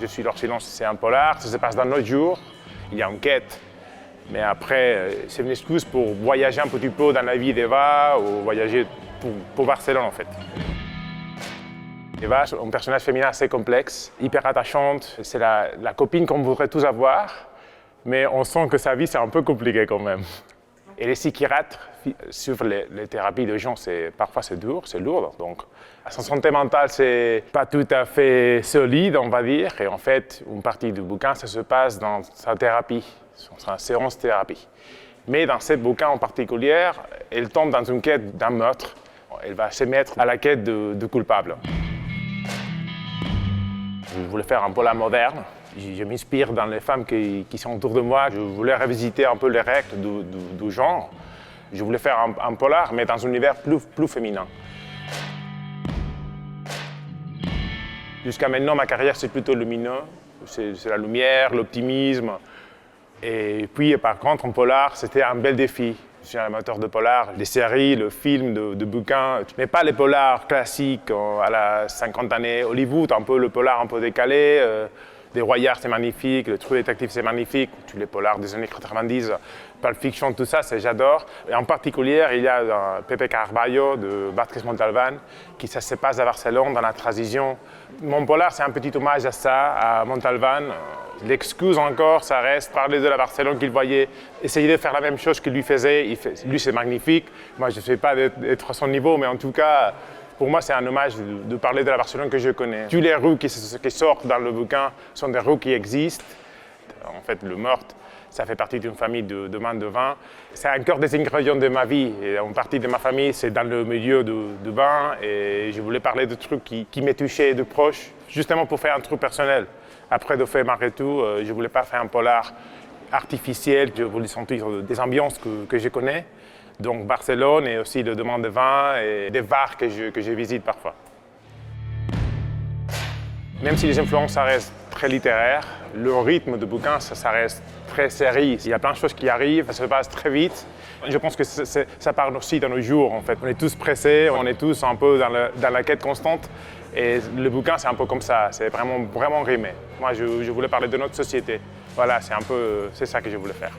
Je suis leur silence, c'est un polar, ça se passe dans notre jour, il y a une quête. Mais après, c'est une excuse pour voyager un petit peu dans la vie d'Eva ou voyager pour Barcelone en fait. Eva, c'est un personnage féminin assez complexe, hyper attachante. C'est la copine qu'on voudrait tous avoir, mais on sent que sa vie c'est un peu compliqué quand même. Et les psychiatres sur les thérapies de gens, parfois c'est dur, c'est lourd. Donc, son santé mentale, c'est pas tout à fait solide, on va dire. Et en fait, une partie du bouquin, ça se passe dans sa thérapie, sa séance thérapie. Mais dans ce bouquin en particulier, elle tombe dans une quête d'un meurtre. Elle va se mettre à la quête de coupable. Je voulais faire un polar moderne. Je m'inspire dans les femmes qui sont autour de moi. Je voulais revisiter un peu les règles du genre. Je voulais faire un polar, mais dans un univers plus féminin. Jusqu'à maintenant, ma carrière, c'est plutôt lumineux. C'est la lumière, l'optimisme. Et puis, par contre, en polar, c'était un bel défi. Je suis un amateur de polar, des séries, le film, de bouquins, mais pas les polars classiques à la 50 années Hollywood, un peu le polar un peu décalé. Des Royards, c'est magnifique, le True Detective, c'est magnifique, tous les polars des années 90, Pulp Fiction, tout ça, c'est j'adore. Et en particulier, il y a Pepe Carballo de Vázquez Montalbán, qui ça se passe à Barcelone dans la transition. Mon polar, c'est un petit hommage à ça, à Montalbán. L'excuse encore, ça reste parler de la Barcelone qu'il voyait, essayer de faire la même chose qu'il lui faisait. Lui, c'est magnifique. Moi, je ne sais pas d'être à son niveau, mais en tout cas, pour moi, c'est un hommage de parler de la Barcelone que je connais. Toutes les rues qui sortent dans le bouquin sont des rues qui existent. En fait, le meurtre, ça fait partie d'une famille de mains de vin. C'est encore des ingrédients de ma vie. Et une partie de ma famille, c'est dans le milieu du vin. Et je voulais parler de trucs qui me touchaient de proche, justement pour faire un truc personnel. Après de faire Marretou, je ne voulais pas faire un polar artificiel. Je voulais sentir des ambiances que je connais. Donc Barcelone et aussi le domaine de vin et des bars que je visite parfois. Même si les influences, ça reste très littéraire, le rythme du bouquin, ça reste très série. Il y a plein de choses qui arrivent, ça se passe très vite. Je pense que ça parle aussi dans nos jours, en fait. On est tous pressés, on est tous un peu dans la quête constante. Et le bouquin, c'est un peu comme ça, c'est vraiment rimé. Moi, je voulais parler de notre société. Voilà, c'est ça que je voulais faire.